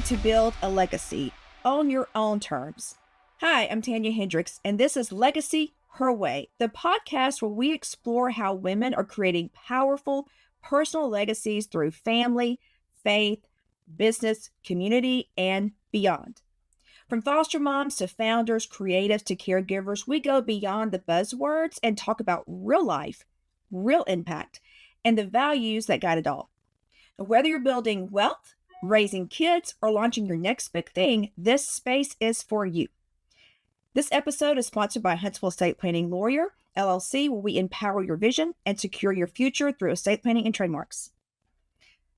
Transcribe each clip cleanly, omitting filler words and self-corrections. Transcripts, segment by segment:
to build a legacy on your own terms. Hi, I'm Tanya Hendrix, and this is Legacy Her Way, the podcast where we explore how women are creating powerful personal legacies through family, faith, business, community, and beyond. From foster moms to founders, creatives to caregivers, we go beyond the buzzwords and talk about real life, real impact, and the values that guide it all. Whether you're building wealth, raising kids, or launching your next big thing, this space is for you. This episode is sponsored by Huntsville Estate Planning Lawyer, LLC, where we empower your vision and secure your future through estate planning and trademarks.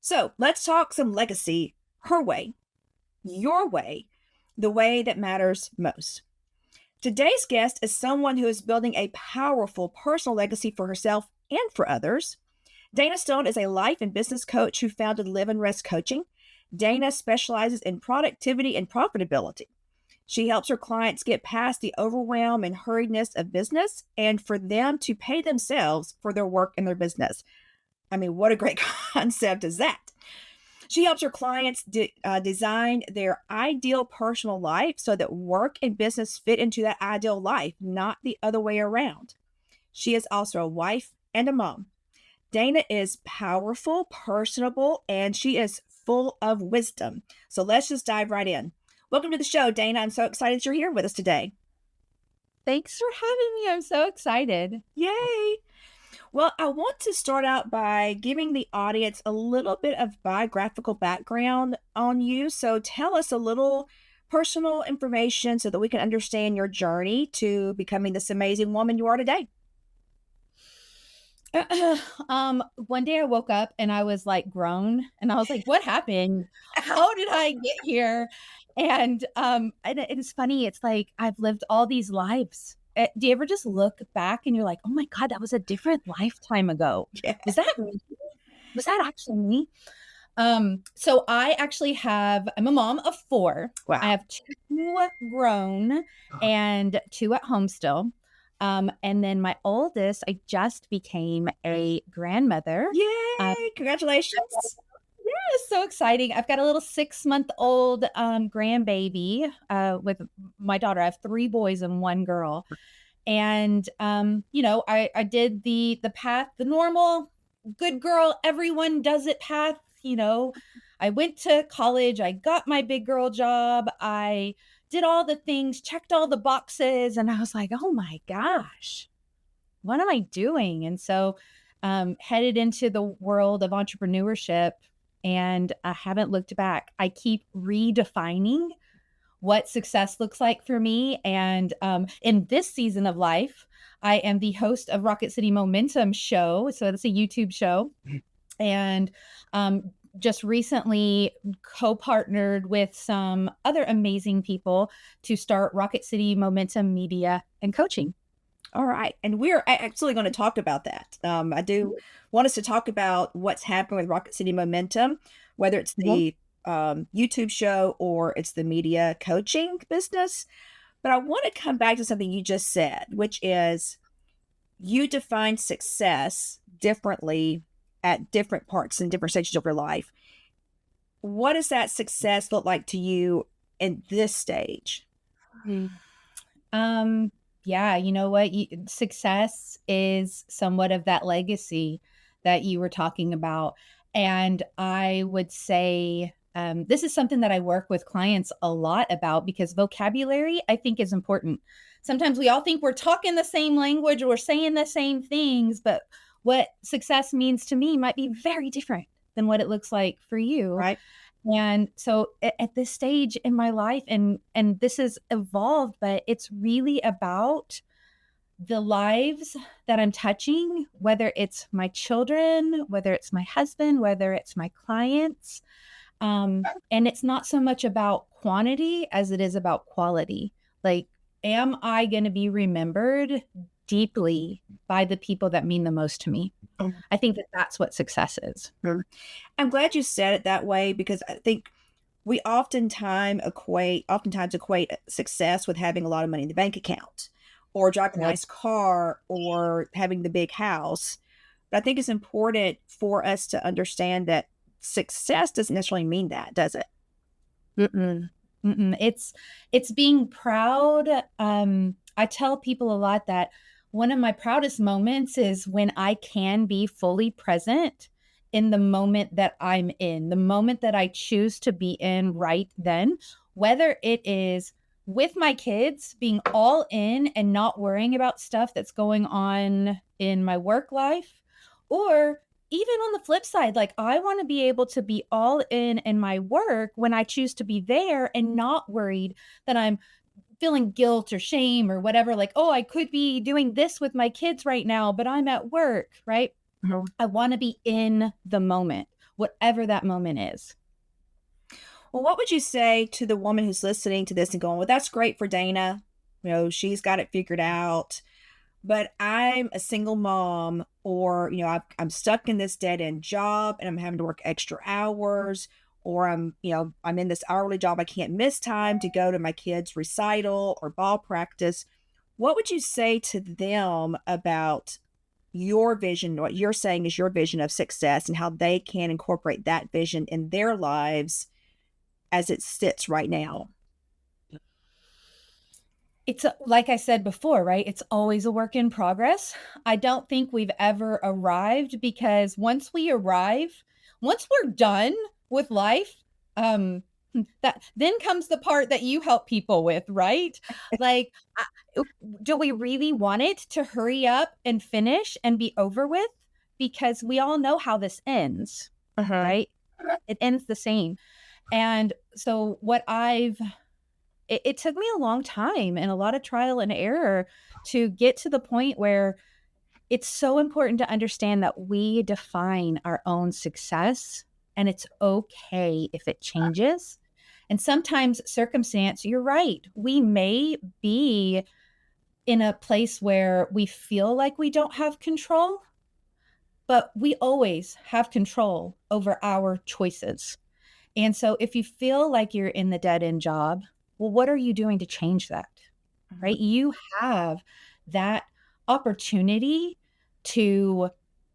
So let's talk some legacy, her way, your way, the way that matters most. Today's guest is someone who is building a powerful personal legacy for herself and for others. Dana Stone is a life and business coach who founded Live and Rest Coaching. Dana specializes in productivity and profitability. She helps her clients get past the overwhelm and hurriedness of business and for them to pay themselves for their work and their business. I mean, what a great concept is that? She helps her clients design their ideal personal life so that work and business fit into that ideal life, not the other way around. She is also a wife and a mom. Dana is powerful, personable, and she is full of wisdom. So let's just dive right in. Welcome to the show, Dana. I'm so excited you're here with us today. Thanks for having me. I'm so excited. Yay. Well, I want to start out by giving the audience a little bit of biographical background on you. So tell us a little personal information so that we can understand your journey to becoming this amazing woman you are today. One day I woke up and I was like grown and I was like, what happened? How did I get here? And it's funny. It's like, I've lived all these lives. Do you ever just look back and you're like, oh my God, that was a different lifetime ago. Yeah. Was that actually me? So I actually I'm a mom of 4. Wow. I have 2 grown and 2 at home still. And then my oldest, I just became a grandmother. Yay! Congratulations. Yeah, so exciting. I've got a little 6-month-old grandbaby with my daughter. I have 3 boys and 1 girl. And, I did the path, the normal good girl, everyone does it path. I went to college. I got my big girl job. I did all the things, checked all the boxes. And I was like, oh my gosh, what am I doing? And so headed into the world of entrepreneurship. And I haven't looked back. I keep redefining what success looks like for me. And in this season of life, I am the host of Rocket City Momentum Show. So that's a YouTube show. And just recently co-partnered with some other amazing people to start Rocket City Momentum Media and Coaching. All right. And we're actually going to talk about that. I do want us to talk about what's happening with Rocket City Momentum, whether it's the YouTube show or it's the media coaching business. But I want to come back to something you just said, which is you define success differently at different parts and different stages of your life. What does that success look like to you in this stage? Yeah, you know what? Success is somewhat of that legacy that you were talking about. And I would say this is something that I work with clients a lot about because vocabulary, I think, is important. Sometimes we all think we're talking the same language or we're saying the same things, but what success means to me might be very different than what it looks like for you. Right. And so at this stage in my life, and this has evolved, but it's really about the lives that I'm touching, whether it's my children, whether it's my husband, whether it's my clients. And it's not so much about quantity as it is about quality. Like, am I going to be remembered deeply by the people that mean the most to me? I think that that's what success is. I'm glad you said it that way because I think we oftentimes equate success with having a lot of money in the bank account or driving a nice car or having the big house. But I think it's important for us to understand that success doesn't necessarily mean that, does it? Mm-mm. Mm-mm. It's being proud. I tell people a lot that one of my proudest moments is when I can be fully present in the moment that I'm in, the moment that I choose to be in right then, whether it is with my kids, being all in and not worrying about stuff that's going on in my work life, or even on the flip side, like I want to be able to be all in my work when I choose to be there and not worried that I'm feeling guilt or shame or whatever. Like, oh, I could be doing this with my kids right now, but I'm at work, right? Mhm. I want to be in the moment, whatever that moment is. Well, what would you say to the woman who's listening to this and going, well, that's great for Dana. She's got it figured out. But I'm a single mom, or, I'm stuck in this dead end job and I'm having to work extra hours, or I'm in this hourly job. I can't miss time to go to my kids' recital or ball practice. What would you say to them about your vision, what you're saying is your vision of success, and how they can incorporate that vision in their lives as it sits right now? Like I said before, right? It's always a work in progress. I don't think we've ever arrived because once we're done with life, um, that then comes the part that you help people with, right? Like, do we really want it to hurry up and finish and be over with? Because we all know how this ends, Uh-huh. right? It ends the same. And so, it took me a long time and a lot of trial and error to get to the point where it's so important to understand that we define our own success and it's okay if it changes. And sometimes circumstance, you're right. We may be in a place where we feel like we don't have control, but we always have control over our choices. And so if you feel like you're in the dead end job, well, what are you doing to change that? Right? You have that opportunity to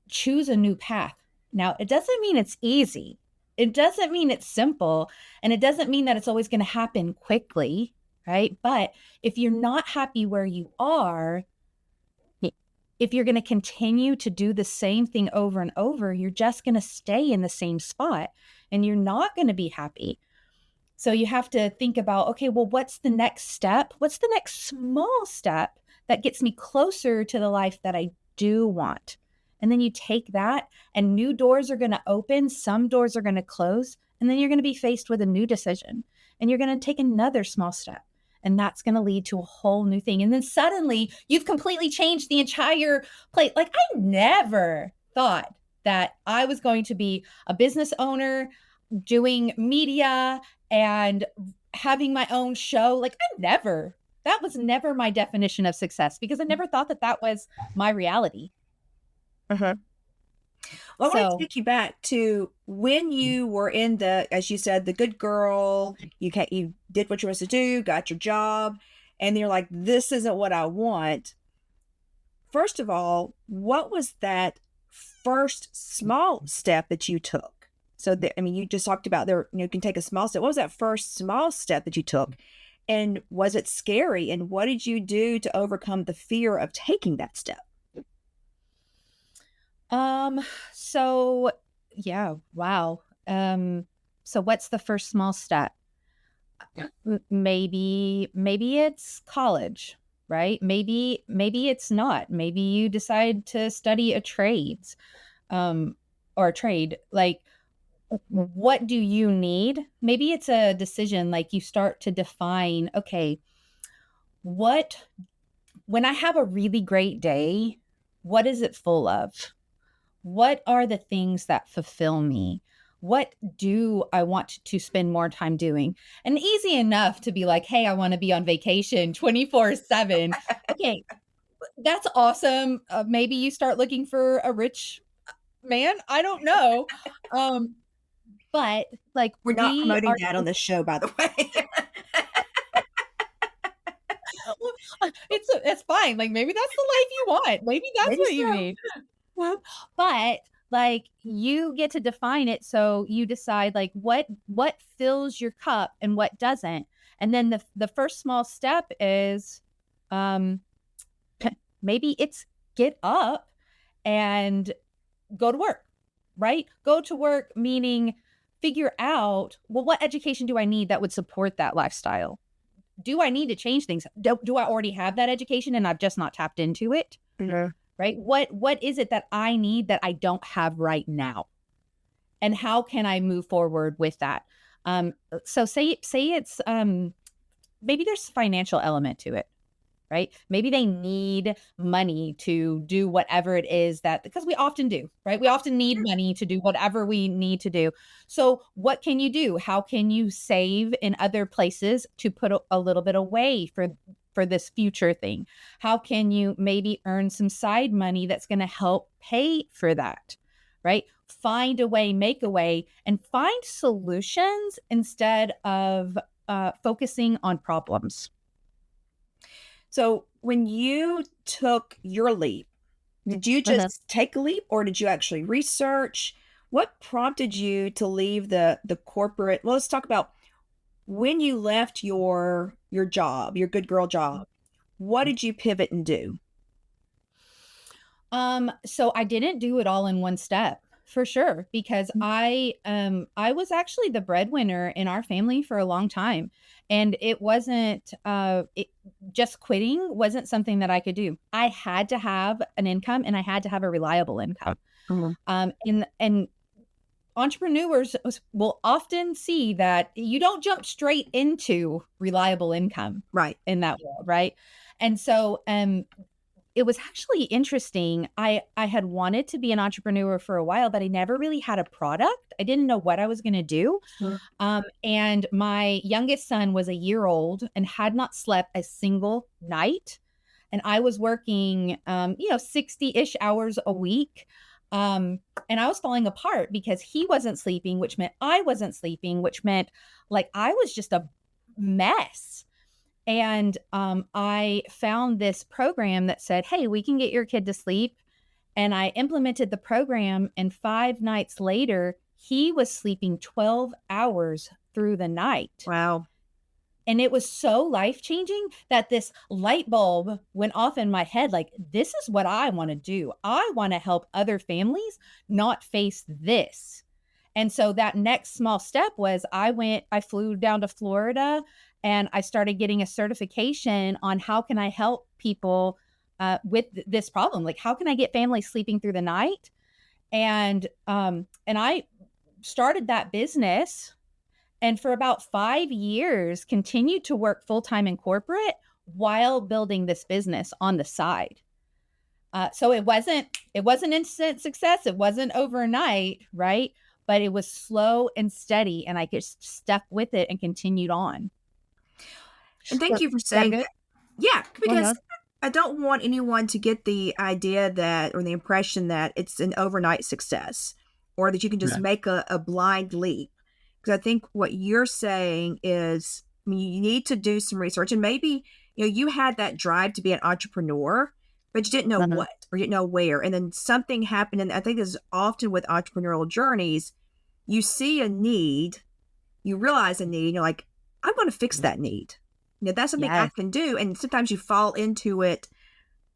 choose a new path. Now, it doesn't mean it's easy. It doesn't mean it's simple. And it doesn't mean that it's always going to happen quickly. Right. But if you're not happy where you are, if you're going to continue to do the same thing over and over, you're just going to stay in the same spot and you're not going to be happy. So you have to think about, okay, well, what's the next step? What's the next small step that gets me closer to the life that I do want? And then you take that, and new doors are going to open, some doors are going to close, and then you're going to be faced with a new decision. And you're going to take another small step. And that's going to lead to a whole new thing. And then suddenly you've completely changed the entire plate. Like, I never thought that I was going to be a business owner doing media and having my own show. Like, that was never my definition of success because I never thought that that was my reality. Uh-huh. Well, I want to So, take you back to when you were in as you said, the good girl. You did what you were supposed to do, got your job, and you're like, this isn't what I want. First of all, what was that first small step that you took? So that, I mean, you just talked about there, you can take a small step. What was that first small step that you took? And was it scary? And what did you do to overcome the fear of taking that step? um, so yeah, wow. So what's the first small step? Maybe it's college, right? Maybe it's not. Maybe you decide to study a trades, um, or a trade. Like, what do you need? Maybe it's a decision, like you start to define, okay, what, when I have a really great day, what is it full of? What are the things that fulfill me? What do I want to spend more time doing? And easy enough to be like, hey, I want to be on vacation 24/7. Okay, that's awesome. Maybe you start looking for a rich man. I don't know. Um, but like We're not we promoting are that on the show, by the way. it's fine. Like maybe that's the life you want. Maybe that's Maybe what you so. need. But like you get to define it. So you decide like what fills your cup and what doesn't. And then the first small step is um maybe it's get up and go to work, right? Go to work, meaning figure out, well, what education do I need that would support that lifestyle? Do I need to change things? Do I already have that education and I've just not tapped into it? Yeah. Right? What is it that I need that I don't have right now? And how can I move forward with that? So say it's maybe there's a financial element to it, right? Maybe they need money to do whatever it is that, because we often do, right? We often need money to do whatever we need to do. So what can you do? How can you save in other places to put a little bit away for this future thing? How can you maybe earn some side money that's going to help pay for that, right? Find a way, make a way, and find solutions instead of focusing on problems. So when you took your leap, did you just take a leap or did you actually research? What prompted you to leave the corporate? Well, let's talk about when you left your job, your good girl job. What did you pivot and do? So I didn't do it all in one step for sure, because I was actually the breadwinner in our family for a long time. And it wasn't, just quitting wasn't something that I could do. I had to have an income and I had to have a reliable income. Mhm. And entrepreneurs will often see that you don't jump straight into reliable income Right. in that world. Right. And so, it was actually interesting. I had wanted to be an entrepreneur for a while, but I never really had a product. I didn't know what I was going to do. Sure. And my youngest son was a year old and had not slept a single night. And I was working, 60-ish hours a week. And I was falling apart because he wasn't sleeping, which meant I wasn't sleeping, which meant like I was just a mess. And I found this program that said, hey, we can get your kid to sleep. And I implemented the program. And 5 nights later, he was sleeping 12 hours through the night. Wow. And it was so life-changing that this light bulb went off in my head. Like, this is what I want to do. I want to help other families not face this. And so that next small step was I flew down to Florida and I started getting a certification on how can I help people with this problem? Like, how can I get families sleeping through the night? And I started that business, and for about 5 years, continued to work full-time in corporate while building this business on the side. So it wasn't instant success. It wasn't overnight, right? But it was slow and steady, and I just stuck with it and continued on. And thank you for Is that saying good? that. Yeah, because Uh-huh. I don't want anyone to get the idea that or the impression that it's an overnight success or that you can just Right. make a blind leap. Because I think what you're saying is, I mean, you need to do some research and maybe, you had that drive to be an entrepreneur, but you didn't know Uh-huh. what or you didn't know where. And then something happened. And I think this is often with entrepreneurial journeys, you see a need, you realize a need, and you're like, I'm going to fix that need. That's something I Yes. can do. And sometimes you fall into it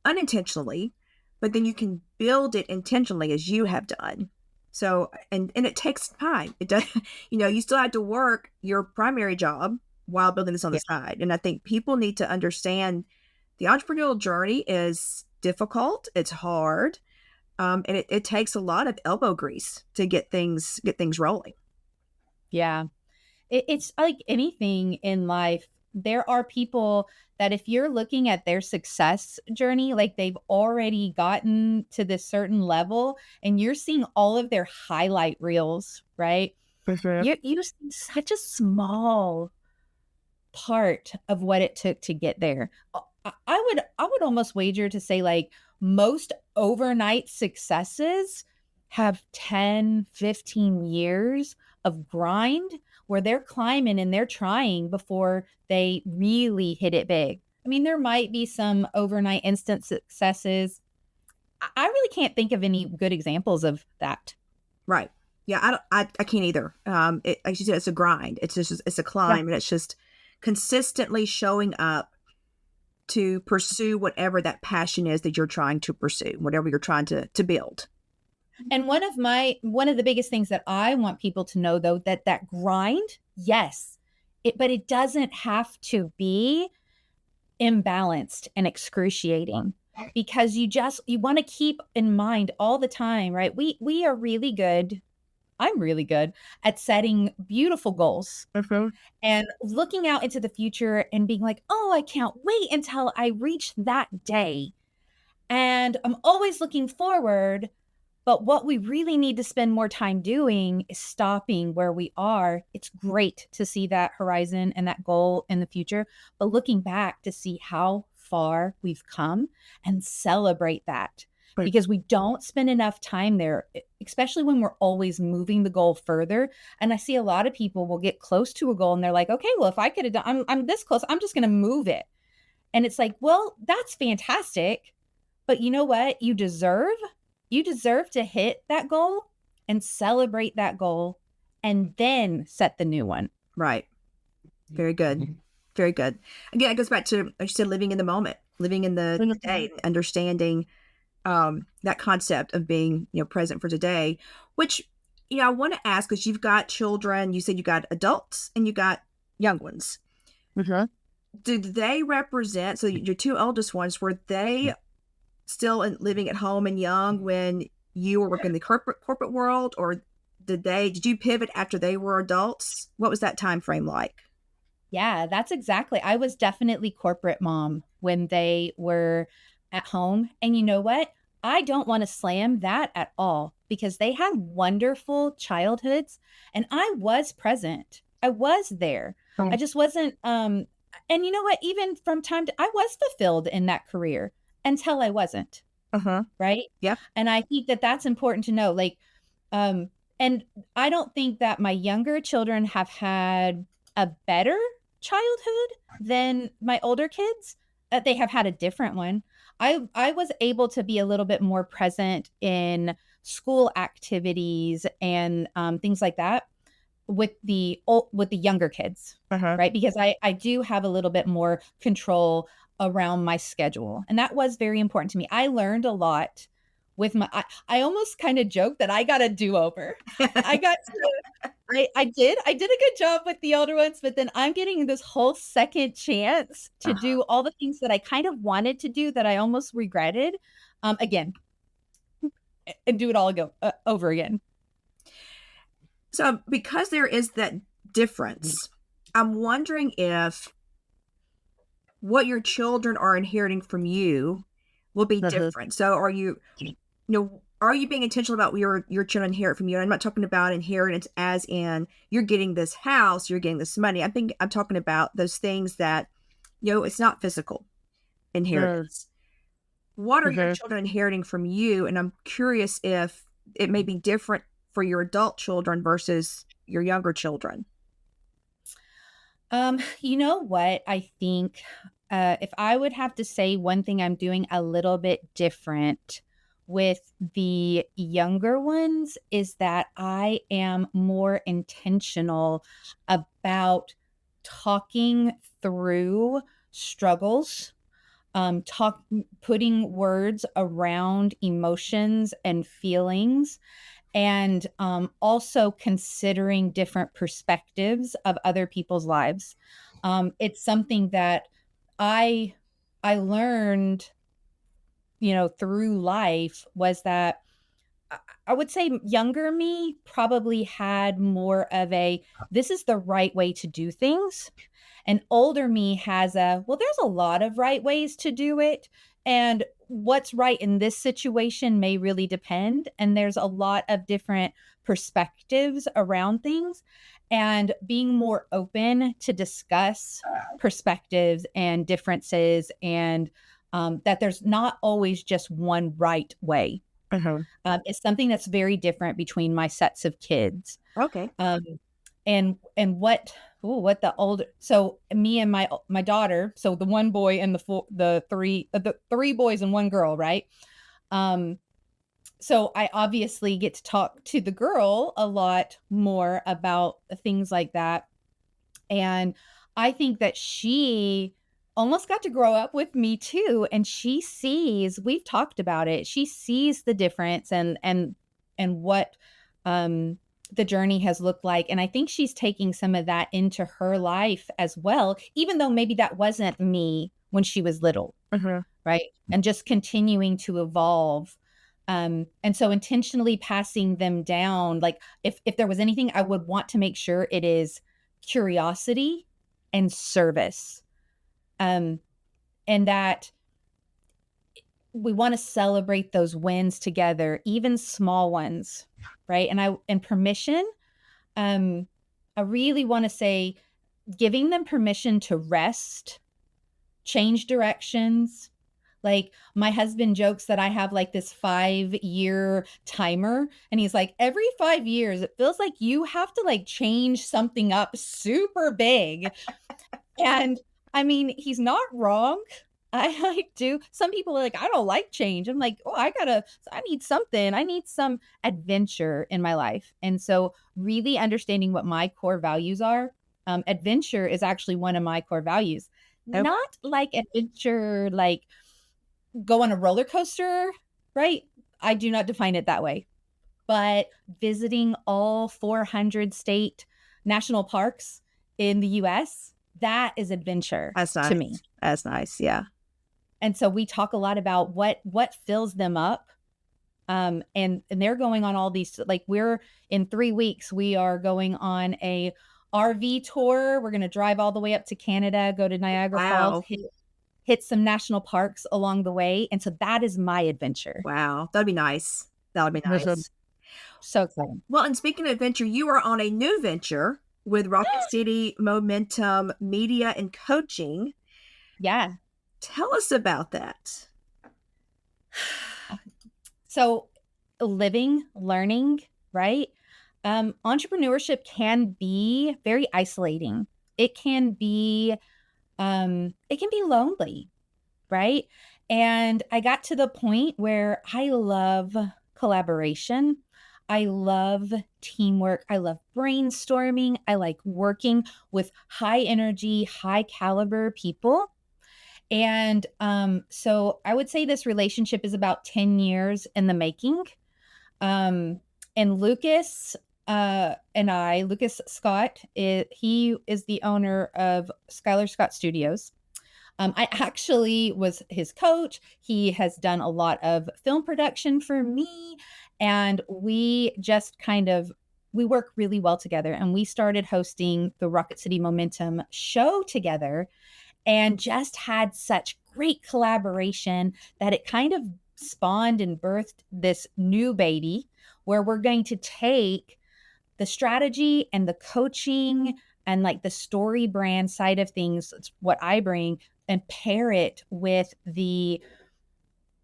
unintentionally, but then you can build it intentionally as you have done. So, and it takes time. It does, you still have to work your primary job while building this on the Yeah. side. And I think people need to understand the entrepreneurial journey is difficult. It's hard. And it takes a lot of elbow grease to get things rolling. Yeah. It's like anything in life. There are people that if you're looking at their success journey, like they've already gotten to this certain level and you're seeing all of their highlight reels, right? For sure. You see such a small part of what it took to get there. I would almost wager to say like most overnight successes have 10, 15 years of grind where they're climbing and they're trying before they really hit it big. I mean, there might be some overnight instant successes. I really can't think of any good examples of that. Right. Yeah. I can't either. Like you said, it's a grind. It's a Yeah. climb, and it's just consistently showing up to pursue whatever that passion is that you're trying to pursue, whatever you're trying to build. And one of the biggest things that I want people to know, though, that grind, yes, but it doesn't have to be imbalanced and excruciating, because you want to keep in mind all the time, right? We are really good. I'm really good at setting beautiful goals and looking out into the future and being like, oh, I can't wait until I reach that day. And I'm always looking forward. But what we really need to spend more time doing is stopping where we are. It's great to see that horizon and that goal in the future, but looking back to see how far we've come and celebrate that, Right. because we don't spend enough time there, especially when we're always moving the goal further. And I see a lot of people will get close to a goal and they're like, okay, well, if I could have done, I'm this close, I'm just going to move it. And it's like, well, that's fantastic. But you know what? You deserve to hit that goal and celebrate that goal and then set the new one. Right. Very good. Very good. Again, it goes back to, like you said, living in the moment, living in the day, understanding that concept of being, present for today, which, I want to ask, because you've got children, you said you got adults and you got young ones. Did they represent, so your two oldest ones, were they still living at home and young when you were working in the corporate world, or did you pivot after they were adults? What was that time frame like? Yeah, that's exactly. I was definitely corporate mom when they were at home. And you know what? I don't want to slam that at all, because they had wonderful childhoods and I was present. I was there. I just wasn't and you know what? Even from time to I was fulfilled in that career until I wasn't. Right? Yep. And I think that that's important to know. Like, and I don't think that my younger children have had a better childhood than my older kids. That they have had a different one. I was able to be a little bit more present in school activities and things like that with the younger kids, right? Because I do have a little bit more control around my schedule, and that was very important to me. I learned a lot with I almost kind of joke that I got a do-over. I got to I did a good job with the older ones, but then I'm getting this whole second chance to do all the things that I kind of wanted to do that I almost regretted again, and do it all over again. So because there is that difference, I'm wondering if what your children are inheriting from you will be different. So are you being intentional about what your children inherit from you? And I'm not talking about inheritance as in you're getting this house, you're getting this money. I'm talking about those things that, it's not physical inheritance. What are your children inheriting from you? And I'm curious if it may be different for your adult children versus your younger children. You know what? I think if I would have to say one thing I'm doing a little bit different with the younger ones is that I am more intentional about talking through struggles, putting words around emotions and feelings, and also considering different perspectives of other people's lives. It's something that I learned, through life, was that I would say younger me probably had more of this is the right way to do things. And older me has well, there's a lot of right ways to do it. And what's right in this situation may really depend. And there's a lot of different perspectives around things. And being more open to discuss perspectives and differences, and that there's not always just one right way. It's something that's very different between my sets of kids. Okay. And what the older, so me and my daughter, so the one boy and the three boys and one girl, right? so I obviously get to talk to the girl a lot more about things like that. And I think that she almost got to grow up with me too. And she sees, we've talked about it. She sees the difference and what, the journey has looked like. And I think she's taking some of that into her life as well, even though maybe that wasn't me when she was little. Mm-hmm. Right. And just continuing to evolve. And so intentionally passing them down, like if there was anything, I would want to make sure it is curiosity and service. And that we want to celebrate those wins together, even small ones. Right. And permission, I really want to say giving them permission to rest, change directions. Like my husband jokes that I have like this 5-year timer. And he's like, every 5 years, it feels like you have to like change something up super big. And I mean, he's not wrong. I do. Some people are like, I don't like change. I'm like, oh, I need something. I need some adventure in my life. And so really understanding what my core values are. Adventure is actually one of my core values. Nope. Not like adventure, like go on a roller coaster, right? I do not define it that way. But visiting all 400 state national parks in the US, that is adventure That's nice. to me. That's nice. Yeah. And so we talk a lot about what fills them up. And they're going on all these, like we're in 3 weeks, we are going on a RV tour. We're going to drive all the way up to Canada, go to Niagara Falls, hit some national parks along the way. And so that is my adventure. Wow. That'd be nice. That would be nice. So exciting. Well, and speaking of adventure, you are on a new venture with Rocket City Momentum Media and Coaching. Yeah. Tell us about that. So living, learning, right? Entrepreneurship can be very isolating. It can be lonely, right? And I got to the point where I love collaboration. I love teamwork. I love brainstorming. I like working with high energy, high caliber people. And so I would say this relationship is about 10 years in the making. And Lucas Lucas Scott, he is the owner of Skylar Scott Studios. I actually was his coach. He has done a lot of film production for me. And we just we work really well together. And we started hosting the Rocket City Momentum show together and just had such great collaboration that it kind of spawned and birthed this new baby where we're going to take the strategy and the coaching and like the story brand side of things, what I bring, and pair it with the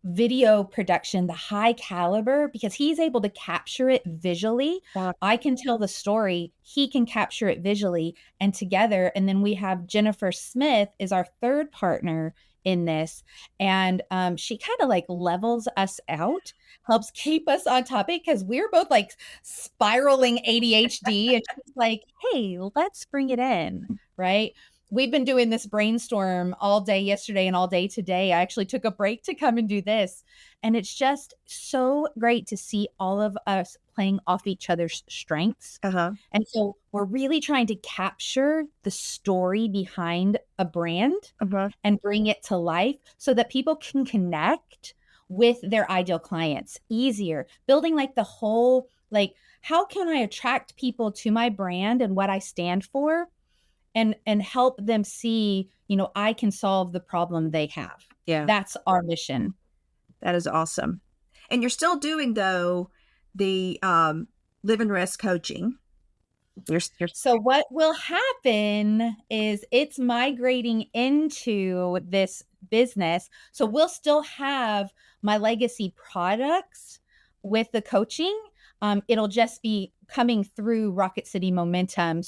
video production, the high caliber, because he's able to capture it visually. Wow. I can tell the story, he can capture it visually, and together. And then we have Jennifer Smith is our third partner in this. And she kind of like levels us out, helps keep us on topic because we're both like spiraling ADHD. And she's like, hey, let's bring it in, right? We've been doing this brainstorm all day yesterday and all day today. I actually took a break to come and do this. And it's just so great to see all of us playing off each other's strengths. Uh-huh. And so we're really trying to capture the story behind a brand and bring it to life so that people can connect with their ideal clients easier. Building like the whole, like, how can I attract people to my brand and what I stand for? And help them see, I can solve the problem they have. Yeah. That's our mission. That is awesome. And you're still doing, though, the Live and Rest coaching. So what will happen is it's migrating into this business. So we'll still have my legacy products with the coaching. It'll just be coming through Rocket City Momentum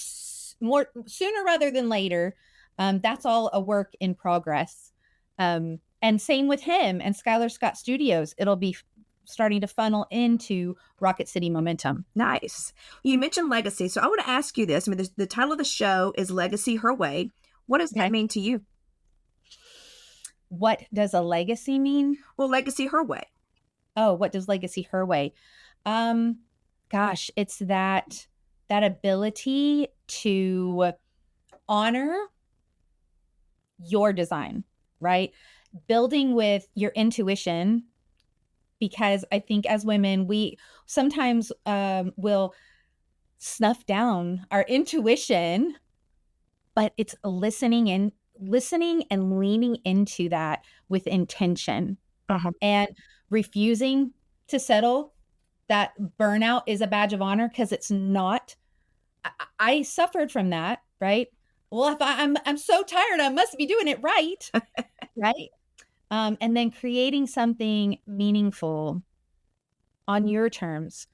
more sooner rather than later. That's all a work in progress. And same with him and Skylar Scott Studios. It'll be starting to funnel into Rocket City Momentum. Nice. You mentioned legacy. So I want to ask you this. I mean, the title of the show is Legacy Her Way. What does that Okay. mean to you? What does a legacy mean? Well, Legacy Her Way. Oh, what does legacy her way? Gosh, it's that ability to honor your design, right? Building with your intuition, because I think as women, we sometimes will snuff down our intuition, but it's listening and leaning into that with intention and refusing to settle. That burnout is a badge of honor, because it's not. I suffered from that, right? Well, if I'm so tired, I must be doing it right, right? And then creating something meaningful on your terms,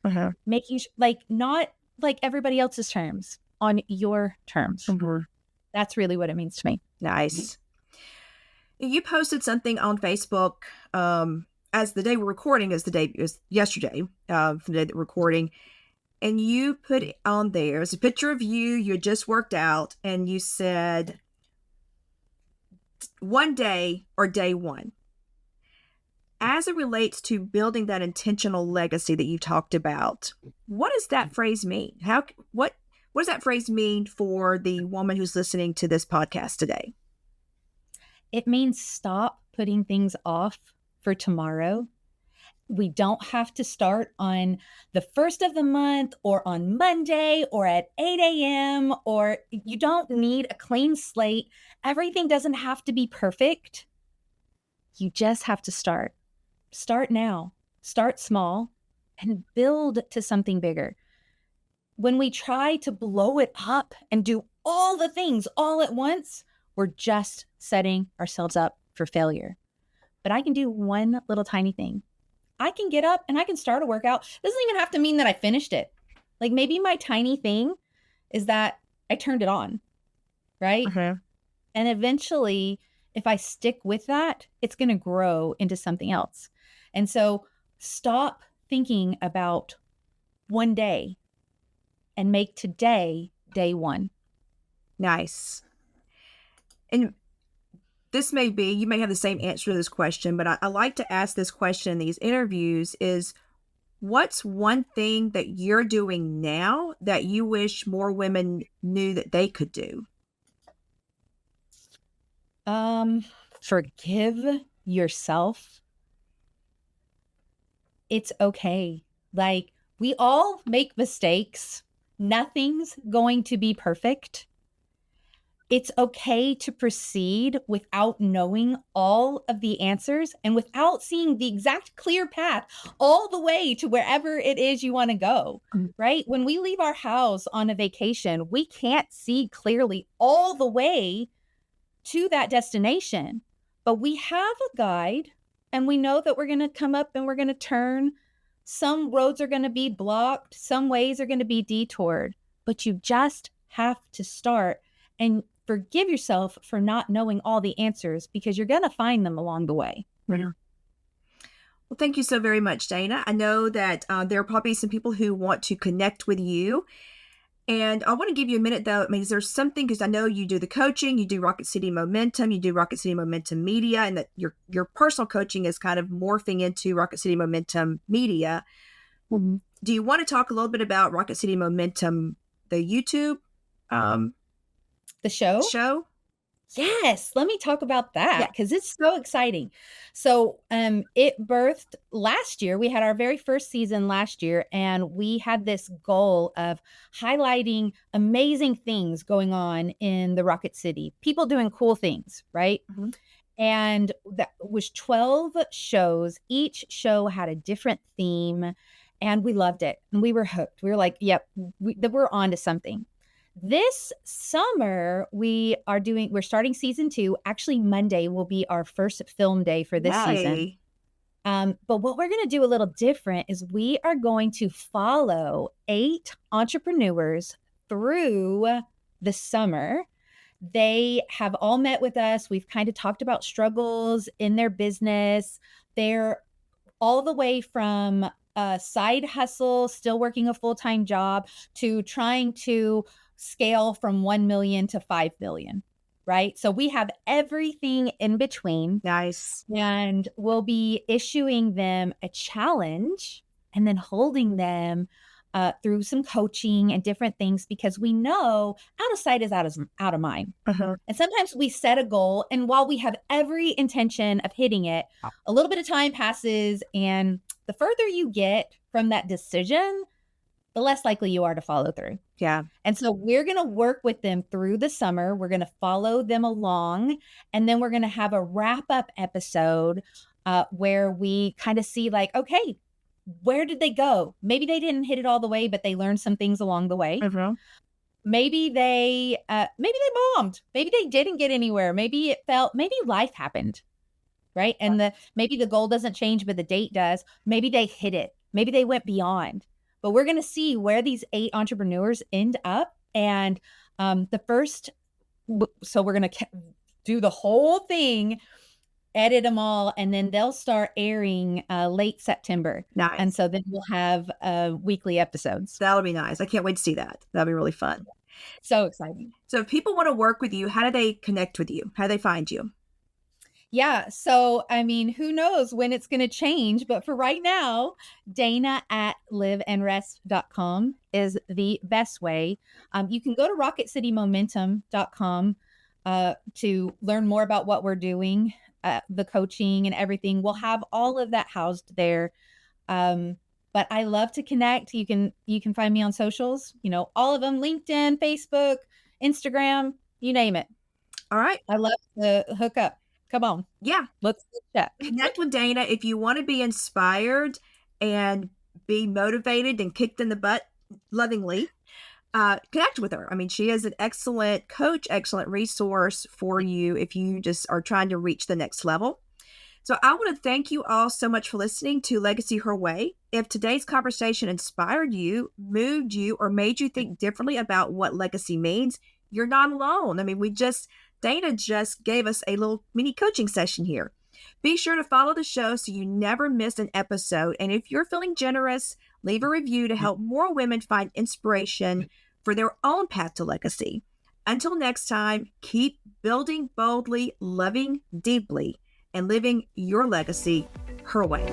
making not like everybody else's terms, on your terms. That's really what it means to me. Nice. You posted something on Facebook as the day we're recording is yesterday, from the day that we're recording. And you put on there, it's a picture of you had just worked out, and you said, one day or day one. As it relates to building that intentional legacy that you talked about, what does that phrase mean? What does that phrase mean for the woman who's listening to this podcast today? It means stop putting things off for tomorrow. We don't have to start on the first of the month or on Monday or at 8 a.m. or you don't need a clean slate. Everything doesn't have to be perfect. You just have to start. Start now. Start small and build to something bigger. When we try to blow it up and do all the things all at once, we're just setting ourselves up for failure. But I can do one little tiny thing. I can get up and I can start a workout. It doesn't even have to mean that I finished it. Like maybe my tiny thing is that I turned it on, right? And eventually, if I stick with that, it's going to grow into something else. And so stop thinking about one day and make today day one. Nice. And you may have the same answer to this question, but I like to ask this question in these interviews is, what's one thing that you're doing now that you wish more women knew that they could do? Forgive yourself. It's okay. Like, we all make mistakes. Nothing's going to be perfect. It's okay to proceed without knowing all of the answers and without seeing the exact clear path all the way to wherever it is you want to go, right? When we leave our house on a vacation, we can't see clearly all the way to that destination, but we have a guide and we know that we're going to come up and we're going to turn. Some roads are going to be blocked. Some ways are going to be detoured, but you just have to start and forgive yourself for not knowing all the answers, because you're going to find them along the way. Well, thank you so very much, Dana. I know that there are probably some people who want to connect with you. And I want to give you a minute, though. I mean, is there something, because I know you do the coaching, you do Rocket City Momentum, you do Rocket City Momentum Media, and that your personal coaching is kind of morphing into Rocket City Momentum Media. Do you want to talk a little bit about Rocket City Momentum, the YouTube The show? Yes, let me talk about that, because it's so exciting. So it birthed last year. We had our very first season last year, and we had this goal of highlighting amazing things going on in the Rocket City, people doing cool things, right? And that was 12 shows. Each show had a different theme, and we loved it. And we were hooked. We were like, yep, we're on to something. This summer, we're starting season 2. Actually, Monday will be our first film day for this season. But what we're going to do a little different is we are going to follow 8 entrepreneurs through the summer. They have all met with us. We've kind of talked about struggles in their business. They're all the way from a side hustle, still working a full-time job, to trying to scale from 1 million to 5 million, right? So we have everything in between. Nice. And we'll be issuing them a challenge and then holding them through some coaching and different things, because we know out of sight is out of mind. Uh-huh. And sometimes we set a goal, and while we have every intention of hitting it, a little bit of time passes, and the further you get from that decision, the less likely you are to follow through. Yeah. And so we're going to work with them through the summer. We're going to follow them along, and then we're going to have a wrap-up episode where we kind of see like, okay, where did they go? Maybe they didn't hit it all the way, but they learned some things along the way. Uh-huh. Maybe they bombed. Maybe they didn't get anywhere. Maybe life happened, right? And maybe the goal doesn't change, but the date does. Maybe they hit it. Maybe they went beyond. But we're going to see where these 8 entrepreneurs end up. And so we're going to do the whole thing, edit them all, and then they'll start airing late September. Nice. And so then we'll have weekly episodes. That'll be nice. I can't wait to see that. That'll be really fun. So exciting. So if people want to work with you, how do they connect with you? How do they find you? Yeah. So, I mean, who knows when it's going to change, but for right now, Dana@liveandrest.com is the best way. You can go to rocketcitymomentum.com to learn more about what we're doing, the coaching and everything. We'll have all of that housed there. But I love to connect. You can find me on socials, all of them: LinkedIn, Facebook, Instagram, you name it. All right. I love to hook up. Come on. Yeah. Let's chat. Connect with Dana if you want to be inspired and be motivated and kicked in the butt lovingly. Connect with her. I mean, she is an excellent coach, excellent resource for you if you just are trying to reach the next level. So I want to thank you all so much for listening to Legacy Her Way. If today's conversation inspired you, moved you, or made you think differently about what legacy means, you're not alone. I mean, Dana just gave us a little mini coaching session here. Be sure to follow the show so you never miss an episode. And if you're feeling generous, leave a review to help more women find inspiration for their own path to legacy. Until next time, keep building boldly, loving deeply, and living your legacy her way.